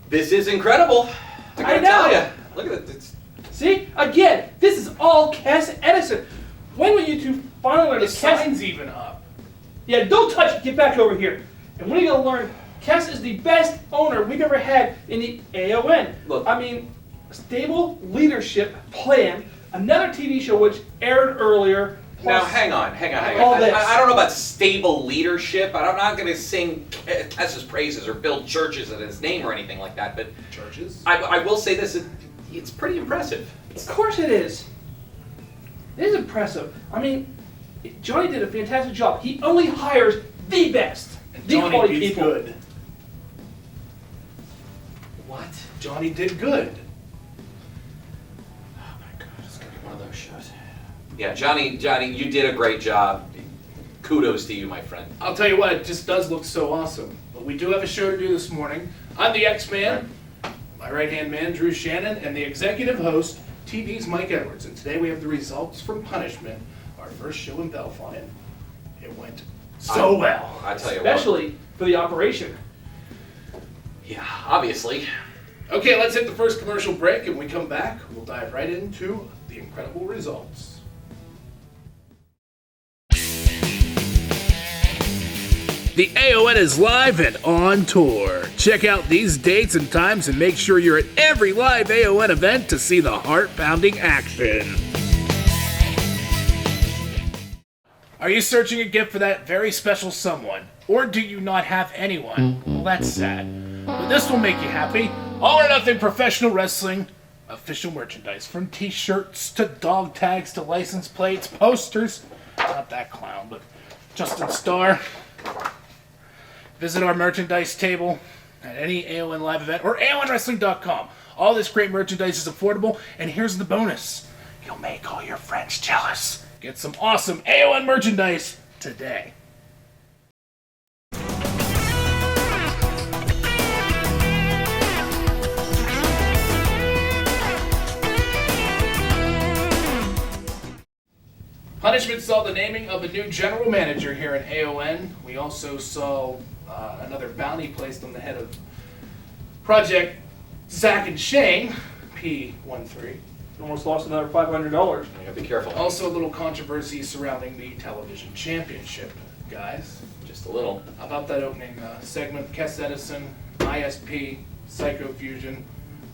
This is incredible. I know. Tell you. Look at it. See? Again, this is all Cass Edison. When will you two finally learn the sign's even up? Yeah, don't touch it. Get back over here. And when are you going to learn Cass is the best owner we've ever had in the AON? Look. I mean, stable leadership plan, another TV show which aired earlier. Now, hang on. All this. I don't know about stable leadership. I'm not going to sing Cass's praises or build churches in his name or anything like that, but Churches? I will say this, it's pretty impressive. Of course it is. It is impressive. I mean, Johnny did a fantastic job. He only hires the best, And the quality Johnny did people. good. What? Johnny did good. Oh my God, it's going to be one of those shows. Yeah, Johnny, you did a great job. Kudos to you, my friend. I'll tell you what, it just does look so awesome. But we do have a show to do this morning. I'm the X-Man, my right-hand man, Drew Shannon, and the executive host, TV's Mike Edwards. And today we have the results from Punishment, our first show in Belfont. It went so well. I tell you Especially for the operation. Yeah, obviously. Okay, let's hit the first commercial break, and when we come back, we'll dive right into the incredible results. The AON is live and on tour. Check out these dates and times and make sure you're at every live AON event to see the heart-pounding action. Are you searching a gift for that very special someone? Or do you not have anyone? Well, that's sad. But this will make you happy. All or Nothing Professional Wrestling official merchandise. From t-shirts to dog tags to license plates, posters. Not that clown, but Justin Starr. Visit our merchandise table at any AON live event or AONWrestling.com. All this great merchandise is affordable, and here's the bonus. You'll make all your friends jealous. Get some awesome AON merchandise today. Punishment saw the naming of a new general manager here at AON. We also saw another bounty placed on the head of Project Zach and Shane, P13. Almost lost another $500. You gotta be careful. Also a little controversy surrounding the television championship, guys. Just a little. How about that opening segment? Cass Edison, ISP, Psycho Fusion,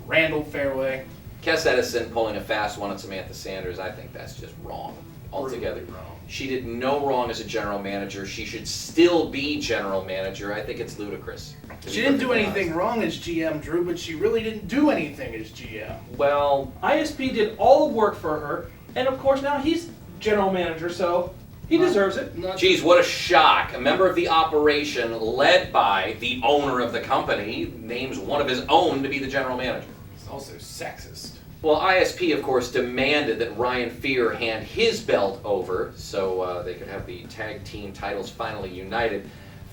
Randall Fairway. Cass Edison pulling a fast one on Samantha Sanders, I think that's just wrong. Altogether. Really wrong. She did no wrong as a general manager. She should still be general manager. I think it's ludicrous. She didn't do anything wrong as GM, Drew, but she really didn't do anything as GM. Well, ISP did all the work for her, and of course now he's general manager, so he deserves it. geez, what a shock. A member of the operation led by the owner of the company names one of his own to be the general manager. It's also sexist. Well, ISP, of course, demanded that Ryan Fear hand his belt over so they could have the tag team titles finally united.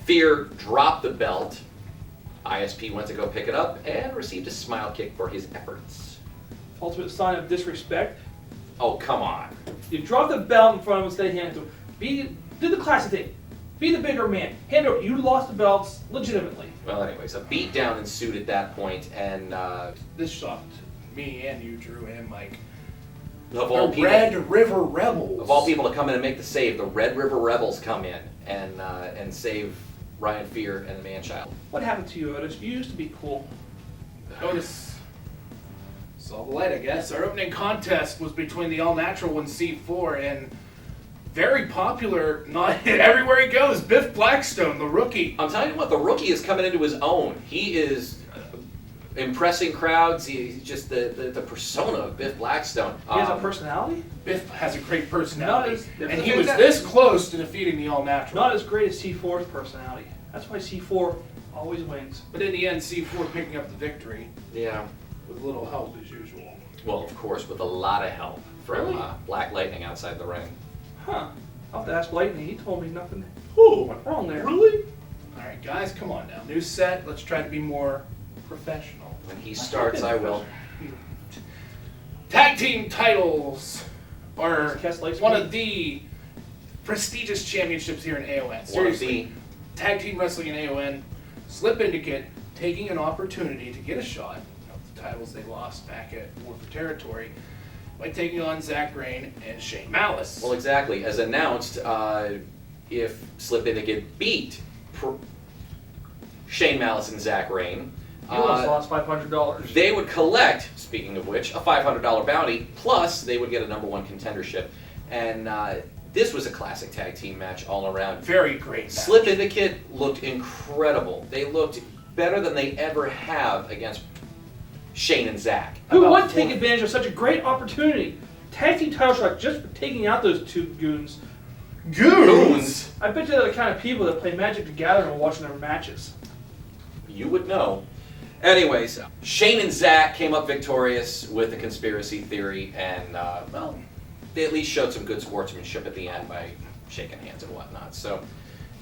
Fear dropped the belt. ISP went to go pick it up and received a smile kick for his efforts. Ultimate sign of disrespect. Oh, come on. You drop the belt in front of him, stay hand to him. Do the classic thing. Be the bigger man. Hand over. You lost the belts legitimately. Well, anyways, a beatdown ensued at that point, and This shocked me and you, Drew, and Mike. of all The people, Red River Rebels. of all people to come in and make the save, the Red River Rebels come in and save Ryan Fear and the Man-Child. What happened to you, Otis? You used to be cool. Otis saw the light, I guess. Our opening contest was between the all-natural one, C4, and very popular, not everywhere he goes, Biff Blackstone, the rookie. I'm telling you what, the rookie is coming into his own. He is impressing crowds. He's just the persona of Biff Blackstone. He has a personality? Biff has a great personality, Not as- and he was this close to defeating the all-natural. Not as great as C4's personality. That's why C4 always wins. But in the end, C4 picking up the victory Yeah. with a little help as usual. Well, of course, with a lot of help from Really? Black Lightning outside the ring. Huh. I'll have to ask Lightning. He told me nothing Oh, went wrong there. really? All right, guys, come on now. New set. Let's try to be more professional. When he starts, I will. Tag team titles are Cass likes one me. of the prestigious championships here in AON. One of Seriously, tag team wrestling in AON. Slip Syndicate taking an opportunity to get a shot of the titles they lost back at War for Territory by taking on Zach Rain and Shane Malice. Well, exactly. As announced, if Slip Syndicate beat Shane Malice and Zach Rain, You almost lost $500. they would collect, speaking of which, a $500 bounty, plus they would get a #1 contendership. And this was a classic tag team match all around. Very great match. Slip Syndicate looked incredible. They looked better than they ever have against Shane and Zach. Who About would take advantage of such a great opportunity? Tag team title shot just for taking out those two goons. Goons? I bet you they're the kind of people that play Magic the Gathering and watching their matches. You would know. Anyways, Shane and Zach came up victorious with the conspiracy theory, and, well, they at least showed some good sportsmanship at the end by shaking hands and whatnot. So,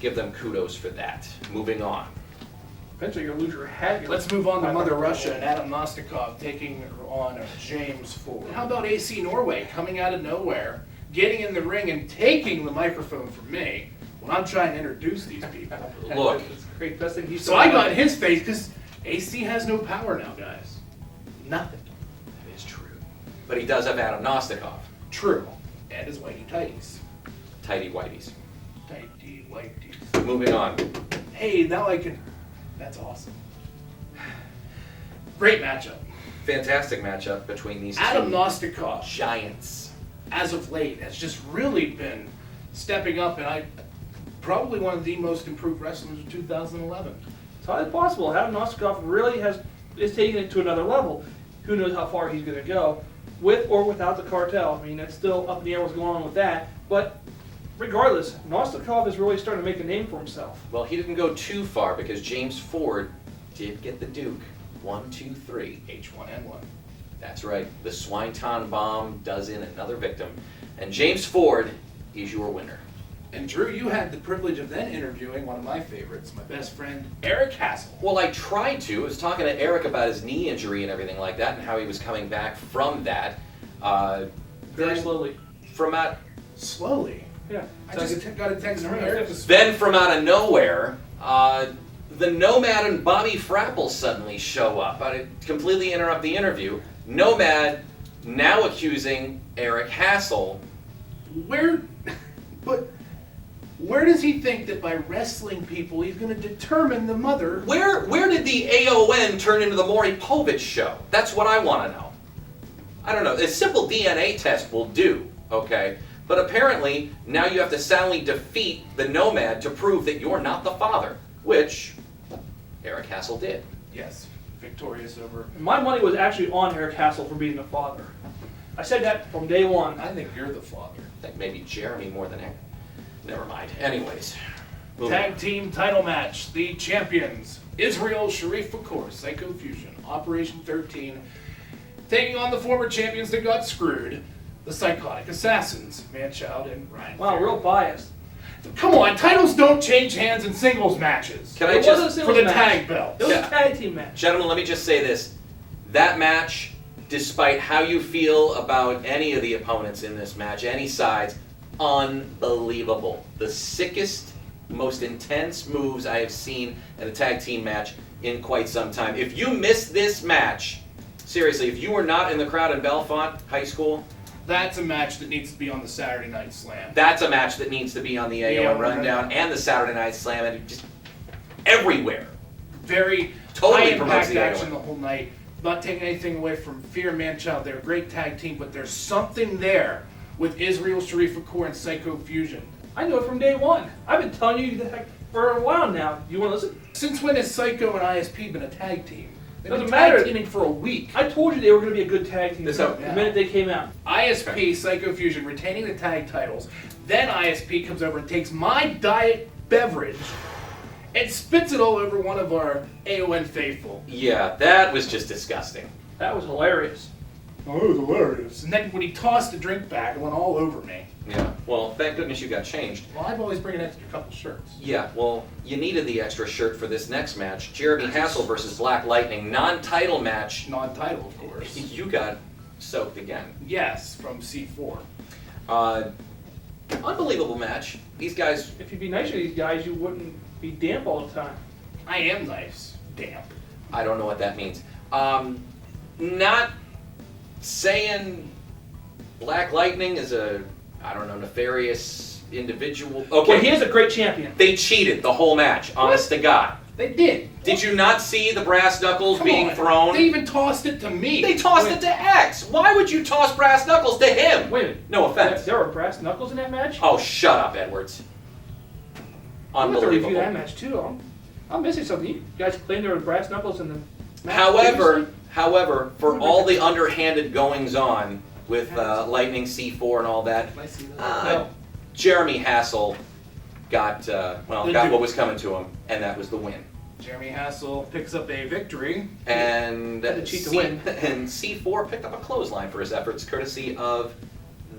give them kudos for that. Moving on. Eventually you're going to lose your head. Let's move on to Mother Russia and Adam Nostikov taking on James Ford. How about AC Norway coming out of nowhere, getting in the ring and taking the microphone from me when I'm trying to introduce these people? Look. It's great. Best thing he's So I got in his face because AC has no power now, guys. Nothing. That is true. But he does have Adam Nostikov. True. And his whitey tighties. Tighty whiteys. Tighty whiteys. Moving on. Hey, now I can... That's awesome. Great matchup. Fantastic matchup between these Adam two Nostikov, giants. as of late, has just really been stepping up, and probably one of the most improved wrestlers of 2011. It's highly possible. Adam Nostikov really is taking it to another level. Who knows how far he's going to go, with or without the cartel. I mean, it's still up in the air what's going on with that. But regardless, Nostikov is really starting to make a name for himself. Well, he didn't go too far because James Ford did get the Duke. 1, 2, 3. H1N1. That's right. The Swineton bomb does in another victim. And James Ford is your winner. And Drew, you had the privilege of then interviewing one of my favorites, my best friend, Eric Hassel. Well, I tried to. I was talking to Eric about his knee injury and everything like that and how he was coming back from that. Very Then slowly. From out, Slowly. Yeah. I just got a text from Eric. then from out of nowhere, the Nomad and Bobby Frapple suddenly show up. I completely interrupt the interview. Nomad now accusing Eric Hassel. Where does he think that by wrestling people he's going to determine the mother? Where did the AON turn into the Maury Povich show? That's what I want to know. I don't know. A simple DNA test will do, okay? But apparently, now you have to soundly defeat the Nomad to prove that you're not the father, which Eric Hassel did. Yes, victorious over. My money was actually on Eric Hassel for being the father. I said that from day one. I think you're the father. I think maybe Jeremy more than Eric. Never mind. Anyways. moving Tag team title match. The champions, Israel, Sharif, of course, Psycho Fusion, Operation 13, taking on the former champions that got screwed, the Psychotic Assassins, Man-Child and Ryan. Wow, Fair. real biased. Come on, titles don't change hands in singles matches. Can I It wasn't a just, singles for the match. tag belt. It was Yeah. a tag team match. gentlemen, let me just say this. That match, despite how you feel about any of the opponents in this match, any sides, unbelievable. The sickest, most intense moves I have seen in a tag team match in quite some time. If you missed this match, seriously, if you were not in the crowd in Bellefonte High School, That's a match that needs to be on the Saturday Night Slam. that's a match that needs to be on the AON AON Rundown Rundown. and the Saturday Night Slam. And just everywhere. Very Totally high promotes impact the action AON. the whole night. Not taking anything away from Fear Man-Child. They're a great tag team, but there's something there with Israel, Sharif Kapoor, and Psycho Fusion. I know it from day one. I've been telling you that for a while now. You want to listen? Since when has Psycho and ISP been a tag team? They've Doesn't been matter. tag teaming for a week. I told you they were going to be a good tag team This the up- minute they came out. ISP, Psycho Fusion, retaining the tag titles. Then ISP comes over and takes my diet beverage and spits it all over one of our AON faithful. Yeah, that was just disgusting. That was hilarious. Oh, it was hilarious. And then when he tossed the drink back, it went all over me. Yeah, well, thank goodness you got changed. Well, I've always bring an extra couple shirts. Yeah, well, you needed the extra shirt for this next match. Jeremy Hassel versus Black Lightning, non-title match. Non-title, of course. You got soaked again. Yes, from C4. Unbelievable match. These guys, If you'd be nicer to these guys, you wouldn't be damp all the time. I am nice. Damp. I don't know what that means. Not saying Black Lightning is a, I don't know, nefarious individual. Okay, Well, he is a great champion. they cheated the whole match, honest to God. They did. Did you not see the brass knuckles Come being on. thrown? They even tossed it to me. They tossed it to X. Why would you toss brass knuckles to him? Wait a minute. No offense. There were brass knuckles in that match? Oh, shut up, Edwards. I'm going to review that Unbelievable. match too. I'm missing something. You guys claimed there were brass knuckles in the match. However, for all the underhanded goings on with Lightning C4 and all that, Can I see that? uh, Jeremy Hassel got what was coming to him, and that was the win. Jeremy Hassel picks up a victory. And Had to cheat to win. And C4 picked up a clothesline for his efforts, courtesy of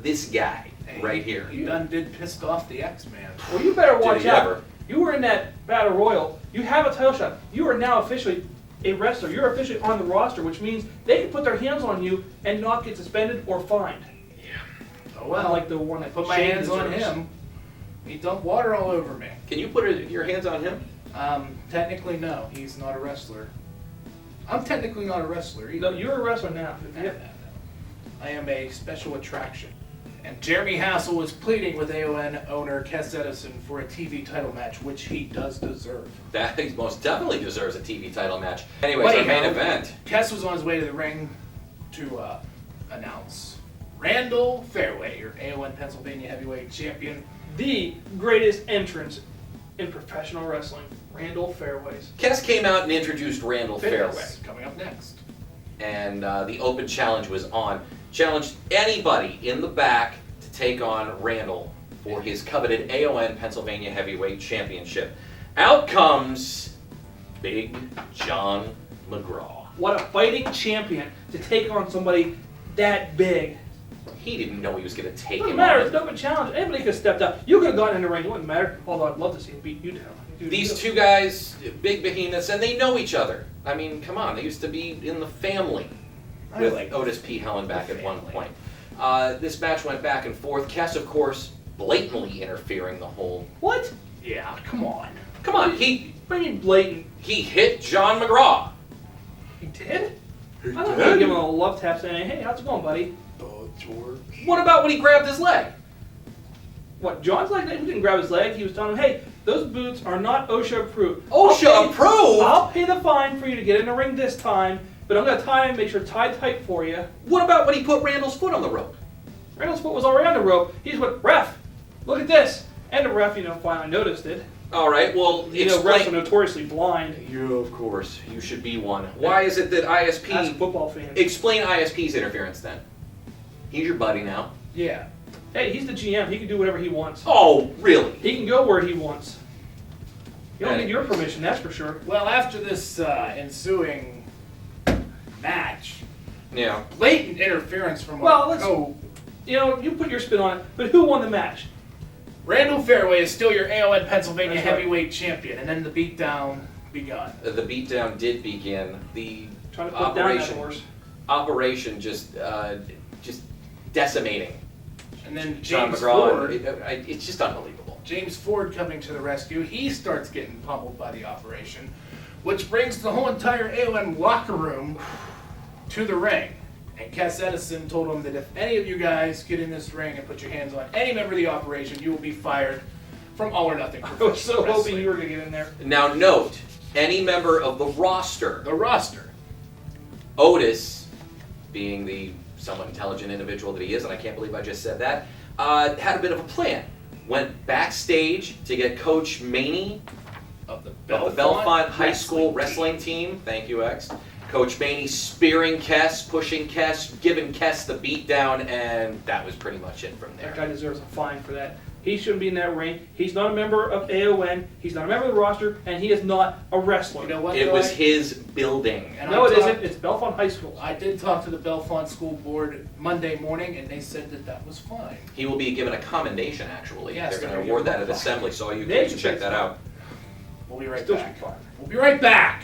this guy right here. He done did pissed off the X-Man. Well, you better watch Did he out. ever? You were in that battle royal. You have a title shot. You are now officially a wrestler. You're officially on the roster, which means they can put their hands on you and not get suspended or fined. Oh Not well. like the one I put my Shane hands on deserves. him. He dumped water all over me. Can you put your hands on him? Technically no, he's not a wrestler. I'm technically not a wrestler either. No, you're a wrestler now. No. I am a special attraction. And Jeremy Hassel was pleading with AON owner Kes Edison for a TV title match, which he does deserve. That he most definitely deserves a TV title match. Anyways, our main Anyhow, event. Kes was on his way to the ring to announce Randall Fairway, your AON Pennsylvania heavyweight champion. The greatest entrance in professional wrestling, Randall Fairways. Kes came out and introduced Randall Fairway. Fitness coming up next. And the open challenge was on. Challenged anybody in the back to take on Randall for his coveted AON Pennsylvania Heavyweight Championship. Out comes Big John McGraw. What a fighting champion to take on somebody that big. He didn't know he was going to take Doesn't him matter, on. it's an open challenge. Anybody could have stepped up. You could have gotten in the ring, it wouldn't matter. Although I'd love to see him beat you down. These two guys, big behemoths, and they know each other. I mean, come on, they used to be in the family I with like Otis P. Hellenbach the at one family. point. This match went back and forth. Kes, of course, blatantly interfering the whole. What? Yeah, come on. Come on, he What do you mean blatant? hit John McGraw. He did? I don't know. Give him a love tap saying, hey, how's it going, buddy? George. What about when he grabbed his leg? What, John's like that? He didn't grab his leg. He was telling him, hey, those boots are not OSHA approved. OSHA approved? I'll pay the fine for you to get in the ring this time, but I'm going to tie him, make sure it's tied tight for you. What about when he put Randall's foot on the rope? Randall's foot was already on the rope. He just went, ref, look at this. And the ref, finally noticed it. All right, well, Refs are notoriously blind. You, of course, you should be one. Why is it that ISP... Ask football fans. Explain ISP's interference then. He's your buddy now. Yeah. Hey, he's the GM. He can do whatever he wants. Oh, really? He can go where he wants. You don't Hey. need your permission, that's for sure. Well, after this ensuing match, Yeah. blatant interference from Well, our let's- You put your spin on it, but who won the match? Randall Fairway is still your AON Pennsylvania That's right. heavyweight champion, and then the beatdown begun. The beatdown did begin. The Trying to put down that operation, horse. operation just decimating And then John James McGraw. Ford, It's just unbelievable. James Ford coming to the rescue. He starts getting pummeled by the operation, which brings the whole entire AON locker room to the ring. And Kes Edison told him that if any of you guys get in this ring and put your hands on any member of the operation, you will be fired from All or Nothing I was Professional so hoping Wrestling. you were going to get in there. Now note, any member of the roster, The roster. Otis, being the somewhat intelligent individual that he is, and I can't believe I just said that, had a bit of a plan. Went backstage to get Coach Maney Of the of the Bellefonte High School wrestling team. Thank you, X. Coach Maney spearing Kess, pushing Kess, giving Kess the beatdown, and that was pretty much it from That there. guy deserves a fine for that. He shouldn't be in that ring. He's not a member of AON. He's not a member of the roster, and he is not a wrestler. You know what? It though, was I- his building. and No, I it talked- isn't. It's Bellefonte High School. I did talk to the Bellefonte School Board Monday morning, and they said that that was fine. He will be given a commendation, actually. Yes, They're going they're to award gonna that give at him a Assembly, so all you They kids should check take that some. out. We'll be right Still back. should be fine. We'll be right back.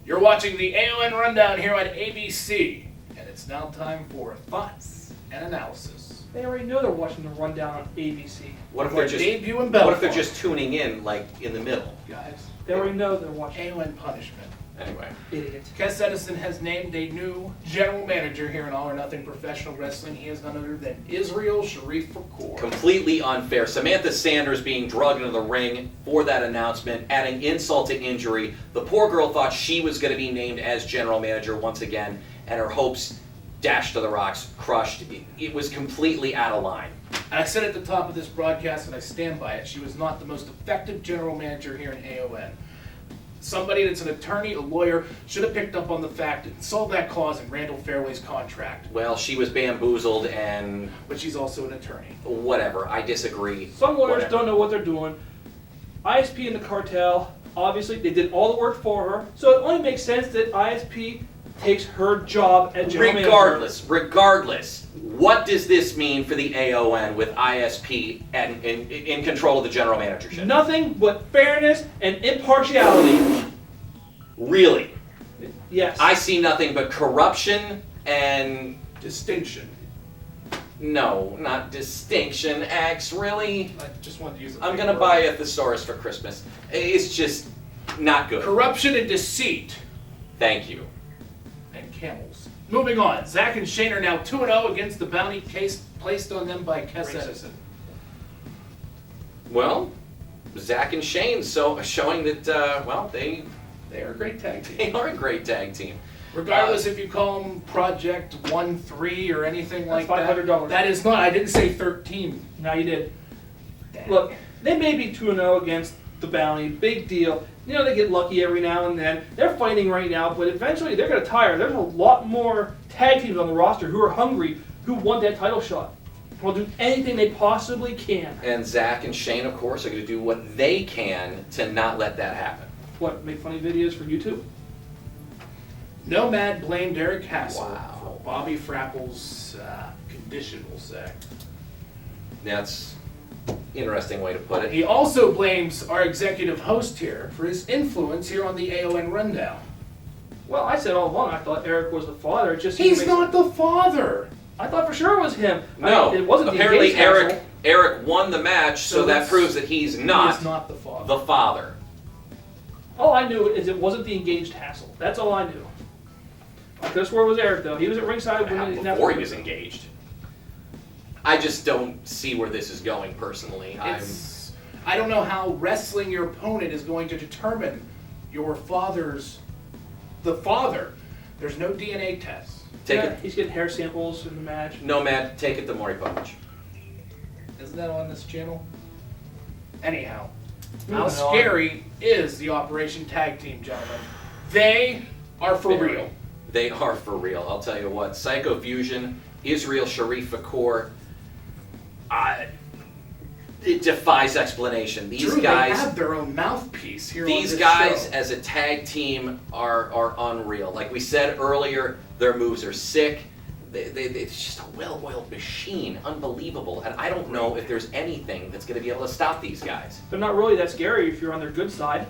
You're watching the AON RunDown here on ABC, and it's now time for thoughts and analysis. They already know they're watching the rundown on ABC. What if Our they're just debut in What if they're Bellefonte. just tuning in, like in the middle? Guys, They already know they're watching. AON punishment. Anyway, Idiots. Kes Edison has named a new general manager here in All or Nothing Professional Wrestling. He is none other than Israel Sharif Fakour. completely unfair. Samantha Sanders being drugged into the ring for that announcement, adding insult to injury. The poor girl thought she was going to be named as general manager once again, and her hopes dashed to the rocks, crushed. It was completely out of line. And I said at the top of this broadcast, and I stand by it, she was not the most effective general manager here in AON. Somebody that's an attorney, a lawyer, should have picked up on the fact and saw that clause in Randall Fairway's contract. Well, she was bamboozled, and But she's also an attorney. whatever. I disagree. Some lawyers Whatever. don't know what they're doing. ISP and the cartel, obviously, they did all the work for her, so it only makes sense that ISP takes her job as general manager. Regardless, what does this mean for the AON with ISP and in control of the general managership? Nothing but fairness and impartiality. Really, Yes. I see nothing but corruption and Distinction. no, not distinction. X, really? I just wanted to use it. I'm gonna buy a thesaurus for Christmas. It's just not good. Corruption and deceit. Thank you. And camels. Moving on. Zach and Shane are now 2-0 against the bounty case placed on them by Kes Edison. Well, Zach and Shane showing that They are a great tag team. they are a great tag team. Regardless if you call them Project 1-3 or anything like That's that. $500. That is not, I didn't say 13. Now you did. Dang. Look, they may be 2-0 against the bounty. Big deal. You know, they get lucky every now and then. They're fighting right now, but eventually they're going to tire. There's a lot more tag teams on the roster who are hungry, who want that title shot. Will do anything they possibly can. And Zach and Shane, of course, are going to do what they can to not let that happen. What, make funny videos for YouTube? Nomad blamed Eric Hassel Wow. for Bobby Frapple's condition, we'll say. That's an interesting way to put it. He also blames our executive host here for his influence here on the AON RunDown. Well, I said all along I thought Eric was the father. It just He's not the father. I thought for sure it was him. No, it wasn't. apparently the engaged hassle. Eric won the match, so So that it's- proves that he's He not is not the father. the father. All I knew is it wasn't the engaged hassle. That's all I knew. I could have swore it was Eric though. He was at ringside when Before he was engaged. I just don't see where this is going personally. I don't know how wrestling your opponent is going to determine your the father. There's no DNA test. Take it, He's getting hair samples in the match. Nomad, take it to Maury Povich. Isn't that on this channel? Anyhow, how Moving on. scary is the Operation Tag Team, gentlemen? They are for Very. real. They are for real. I'll tell you what. Psycho Fusion Israel Sharif Fakor, it defies explanation. These Drew, guys they have their own mouthpiece here on These this guys show. as a tag team are unreal. Like we said earlier, their moves are sick. It's just a well-oiled machine. Unbelievable. And I don't know if there's anything that's going to be able to stop these guys. They're not really that scary if you're on their good side.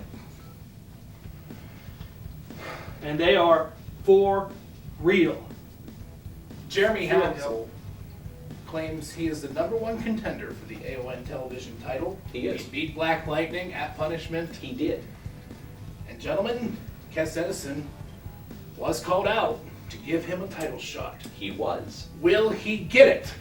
And they are for real. Jeremy Hansel claims he is the #1 contender for the AON television title. He is. He beat Black Lightning at Punishment. He did. And gentlemen, Kes Edison was called out to give him a title shot. He was. Will he get it?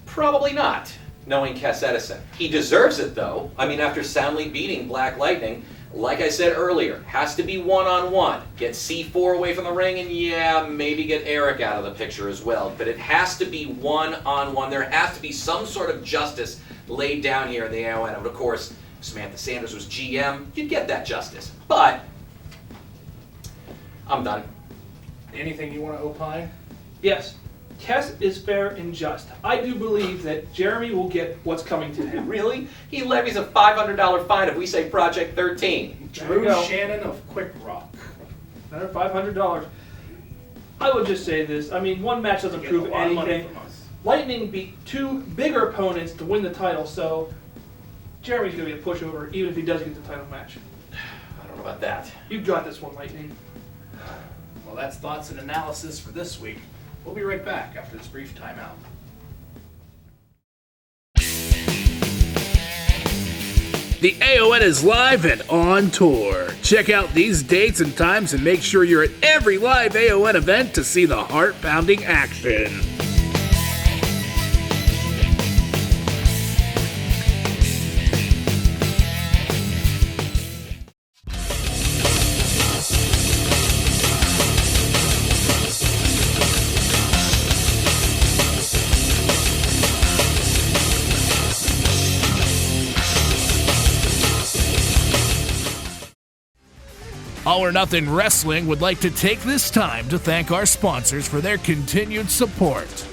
Probably not, knowing Kes Edison. He deserves it, though. I mean, after soundly beating Black Lightning, like I said earlier, has to be one-on-one. Get C4 away from the ring, and yeah, maybe get Eric out of the picture as well. But it has to be one-on-one. There has to be some sort of justice laid down here in the AON. And of course, if Samantha Sanders was GM, you'd get that justice. But I'm done. Anything you want to opine? Yes, Kes is fair and just. I do believe that Jeremy will get what's coming to him. Really? He levies a $500 fine if we say Project 13. There you Drew go. Shannon of Quick Rock. Another $500. I would just say this. I mean, one match doesn't Getting a prove lot of money anything. from us. Lightning beat two bigger opponents to win the title, so Jeremy's going to be a pushover, even if he does get the title match. I don't know about that. You've got this one, Lightning. Well, that's thoughts and analysis for this week. We'll be right back after this brief timeout. The AON is live and on tour. Check out these dates and times and make sure you're at every live AON event to see the heart-pounding action. All or Nothing Wrestling would like to take this time to thank our sponsors for their continued support.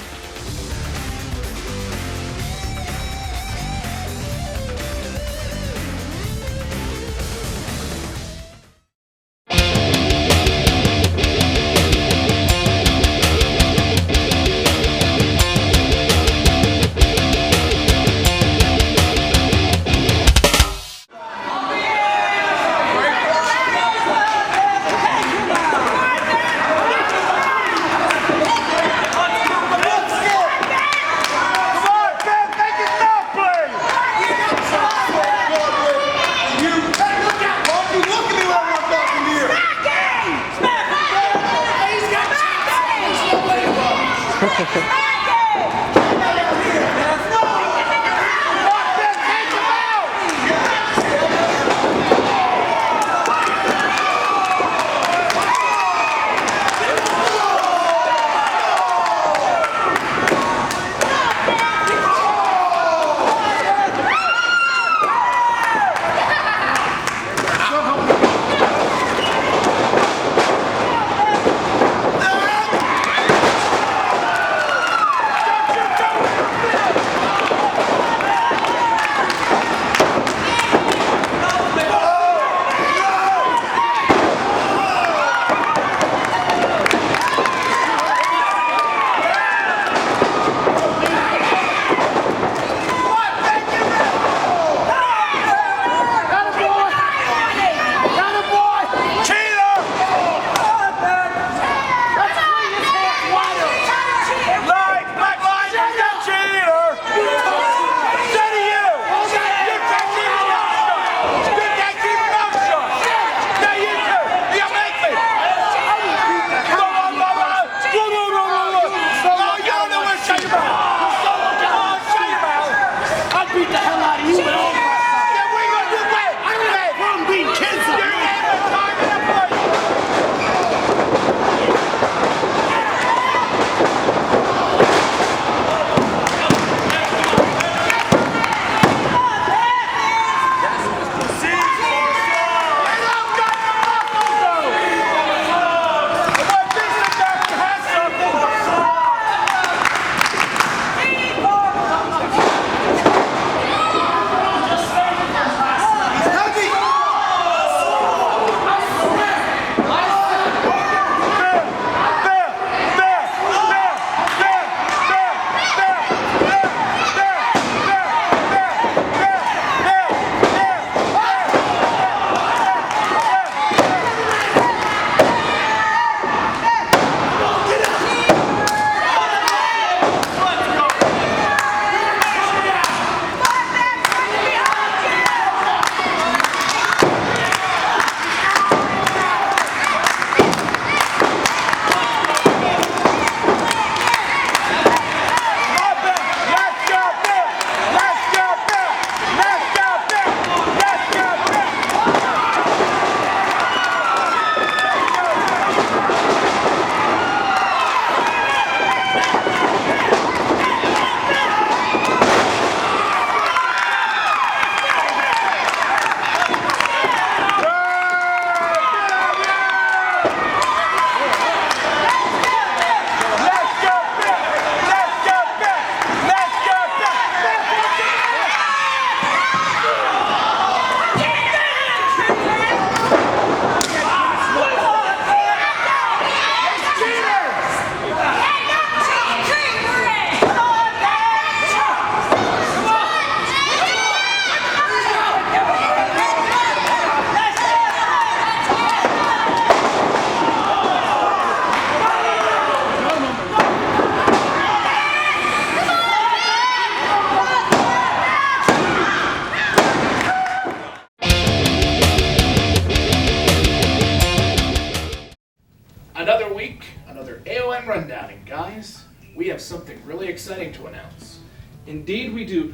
guys, we have something really exciting to announce. Indeed we do.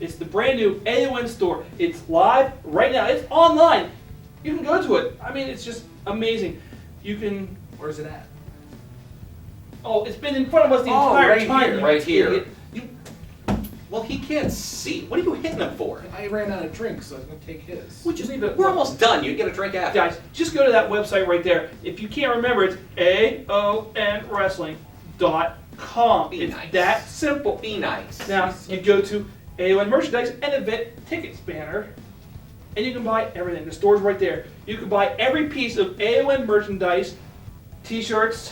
It's the brand new AON Store. It's live right now. It's online. You can go to it. I mean, it's just amazing. You can... Where's it at? Oh, it's been in front of us the entire right time. here, you right here. idiot. You, Well, he can't see. What are you hitting him for? I ran out of drinks, so I was going to take his. we just leave it. We're almost done. You get a drink after. Guys, just go to that website right there. If you can't remember, it's AONWrestling.com. Be It's nice. that simple. Be nice. Now, you go to AON Merchandise and Event Tickets banner, and you can buy everything. The store's right there. You can buy every piece of AON merchandise, t-shirts,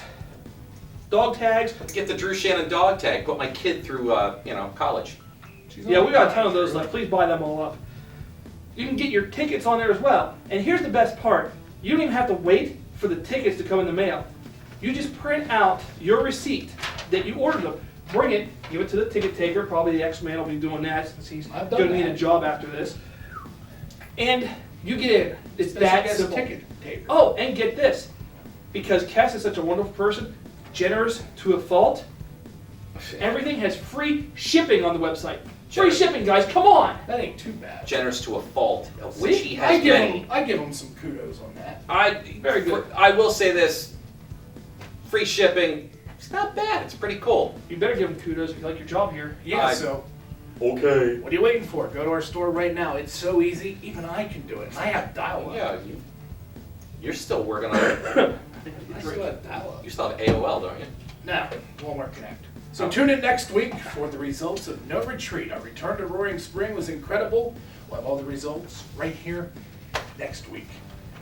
dog tags. Get the Drew Shannon dog tag. Put my kid through, college. Yeah, we got a ton of those left. Please buy them all up. You can get your tickets on there as well. And here's the best part. You don't even have to wait for the tickets to come in the mail. You just print out your receipt that you ordered them. Bring it, give it to the ticket taker. Probably the X-Man will be doing that since he's I've done going to need a that. job after this. And you get in. It's Special that guest simple. ticket taker. Oh, and get this. Because Cass is such a wonderful person, generous to a fault, everything has free shipping on the website. Free Generous. shipping, guys, come on! That ain't too bad. Generous to a fault, of which See? he has many. I give him some kudos on that. Very good. I will say this. Free shipping, it's not bad. It's pretty cool. You better give him kudos if you like your job here. Yeah, I- so Okay. what are you waiting for? Go to our store right now. It's so easy. Even I can do it. I have dial-up. Yeah, you're still working on it. I still have dial-up. You still have AOL, don't you? Now, Walmart Connect. So tune in next week for the results of No Retreat. Our return to Roaring Spring was incredible. We'll have all the results right here next week.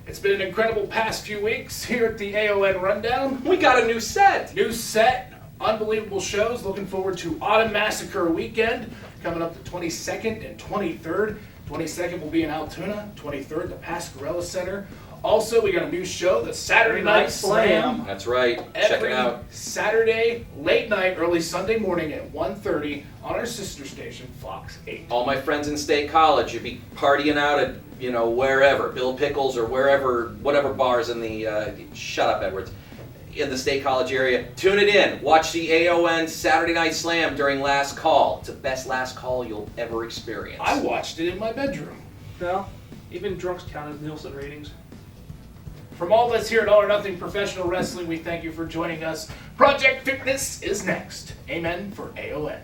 It's been an incredible past few weeks here at the AON Rundown. We got a new set. New set, unbelievable shows. Looking forward to Autumn Massacre weekend coming up the 22nd and 23rd. 22nd will be in Altoona, 23rd the Pascarella Center. Also, we got a new show, the Saturday Night Slam. That's right. Check it Every out. Saturday, late night, early Sunday morning at 1:30 on our sister station, Fox 8. All my friends in State College, you'd be partying out at, wherever, Bill Pickles or wherever, whatever bars in the, shut up, Edwards, in the State College area. Tune it in. Watch the AON Saturday Night Slam during Last Call. It's the best Last Call you'll ever experience. I watched it in my bedroom. Well, even drunks count as Nielsen ratings. From all of us here at All or Nothing Professional Wrestling, we thank you for joining us. Project Fitness is next. Amen for AON.